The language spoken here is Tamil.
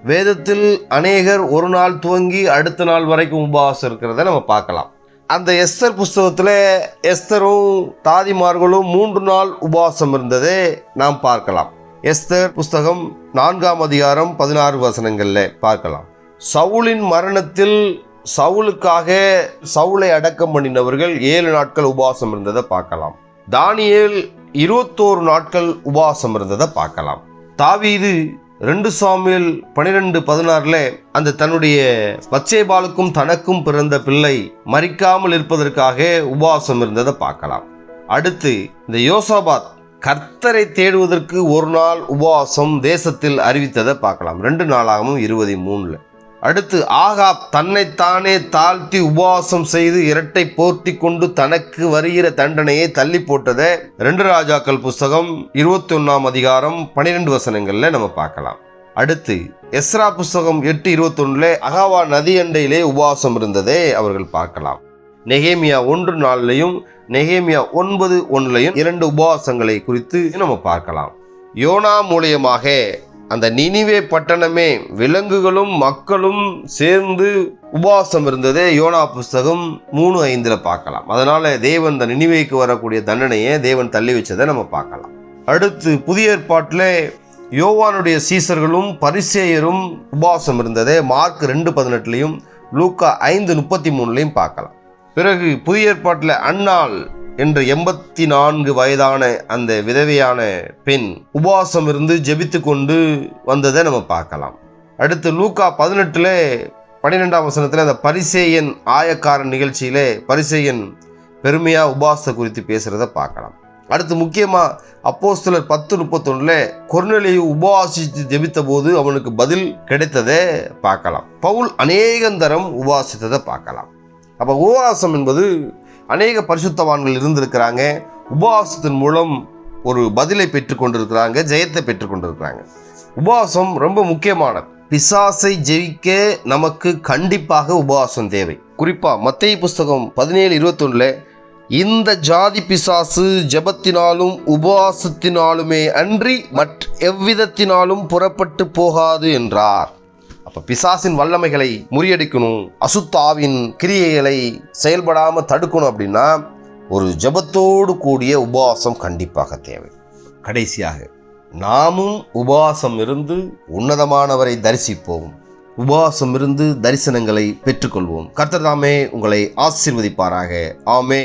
வேதத்தில் அநேகர் ஒரு நாள் துவங்கி அடுத்த நாள் வரைக்கும் உபவாசம் இருக்கிறத நம்ம பார்க்கலாம். அந்த எஸ்தர் புஸ்தகத்தில் எஸ்தரும் தாதிமார்களும் 3 நாள் உபவாசம் இருந்ததை நாம் பார்க்கலாம். எஸ்தர் புஸ்தகம் 4ஆம் அதிகாரம் 16 வசனங்கள்ல பார்க்கலாம். சவுலின் மரணத்தில் சவுலுக்காக சவுலை அடக்கம் பண்ணினவர்கள் 7 நாட்கள் உபவாசம் இருந்ததை பார்க்கலாம். தானியேல் 21 நாட்கள் உபவாசம் இருந்ததை பார்க்கலாம். தாவீது 2 சாமுவேல் 12:16 அந்த தன்னுடைய பத்சேபாளுக்கும் தனக்கும் பிறந்த பிள்ளை மரிக்காமல் இருப்பதற்காக உபவாசம் இருந்ததை பார்க்கலாம். அடுத்து இந்த யோசாபாத் கர்த்தரை தேடுவதற்கு 1 நாள் உபவாசம் தேசத்தில் அறிவித்ததை பார்க்கலாம். 2 நாளாகவும் 23. அடுத்து ஆகாப் தன்னைத்தானே தாழ்த்தி உபவாசம் செய்து இரட்டை போர்த்தி கொண்டு தனக்கு வருகிற தண்டனையை தள்ளி போட்டதை 2 ராஜாக்கள் புஸ்தகம் 21ஆம் அதிகாரம் 12 வசனங்கள்ல நம்ம பார்க்கலாம். அடுத்து எஸ்ரா புஸ்தகம் 8:21 அகாவா நதி அண்டையிலே உபவாசம் இருந்ததை அவர்கள் பார்க்கலாம். நெகேமியா 1:4 நெகேமியா 9:1 2 உபவாசங்களை குறித்து நம்ம பார்க்கலாம். யோனா மூலியமாக அந்த நினிவே பட்டணமே விலங்குகளும் மக்களும் சேர்ந்து உபவாசம் இருந்ததே யோனா புஸ்தகம் 3:5 பார்க்கலாம். அதனால தேவன் இந்த நினிவேக்கு வரக்கூடிய தண்டனையை தேவன் தள்ளி வச்சதை நம்ம பார்க்கலாம். அடுத்து புதிய ஏற்பாட்டில் யோவானுடைய சீசர்களும் பரிசேயரும் உபவாசம் இருந்ததை மார்க் 2:18 லூக்கா 5:33 பார்க்கலாம். பிறகு புதிய ஏற்பாட்டில் அன்னாள் என்று 84 வயதான அந்த விதவையான பெண் உபவாசம் இருந்து ஜெபித்து கொண்டு வந்ததை நம்ம பார்க்கலாம். அடுத்து லூக்கா 18:12 வசனத்தில் அந்த பரிசேயன் ஆயக்காரன் நிகழ்ச்சியிலே பரிசேயன் பெருமையா உபவாசத்தை குறித்து பேசுறத பார்க்கலாம். அடுத்து முக்கியமா அப்போஸ்தலர் 10:31 கொர்நேலியு உபவாசித்து ஜெபித்த போது அவனுக்கு பதில் கிடைத்ததை பார்க்கலாம். பவுல் அநேகந்தரம் உபவாசித்ததை பார்க்கலாம். அப்ப உபவாசம் என்பது அநேக பரிசுத்தவான்கள் இருந்திருக்கிறாங்க. உபவாசத்தின் மூலம் ஒரு பதிலை பெற்றுக்கொண்டிருக்கிறாங்க, ஜெயத்தை பெற்றுக்கொண்டிருக்கிறாங்க. உபவாசம் ரொம்ப முக்கியமானது. பிசாசை ஜெயிக்க நமக்கு கண்டிப்பாக உபவாசம் தேவை. குறிப்பா மத்தேயு புஸ்தகம் 17:21 இந்த ஜாதி பிசாசு ஜெபத்தினாலும் உபவாசத்தினாலுமே அன்றி மற்ற எவ்விதத்தினாலும் புறப்பட்டு போகாது என்றார். அப்ப பிசாசின் வல்லமைகளை முறியடிக்கணும், அசுத்தாவின் கிரியைகளை செயல்படாம தடுக்கணும் அப்படின்னா ஒரு ஜெபத்தோடு கூடிய உபவாசம் கண்டிப்பாக தேவை. கடைசியாக நாமும் உபவாசம் இருந்து உன்னதமானவரை தரிசிப்போம். உபவாசம் இருந்து தரிசனங்களை பெற்றுக்கொள்வோம். கர்த்தர் தாமே உங்களை ஆசீர்வதிப்பாராக. ஆமென்.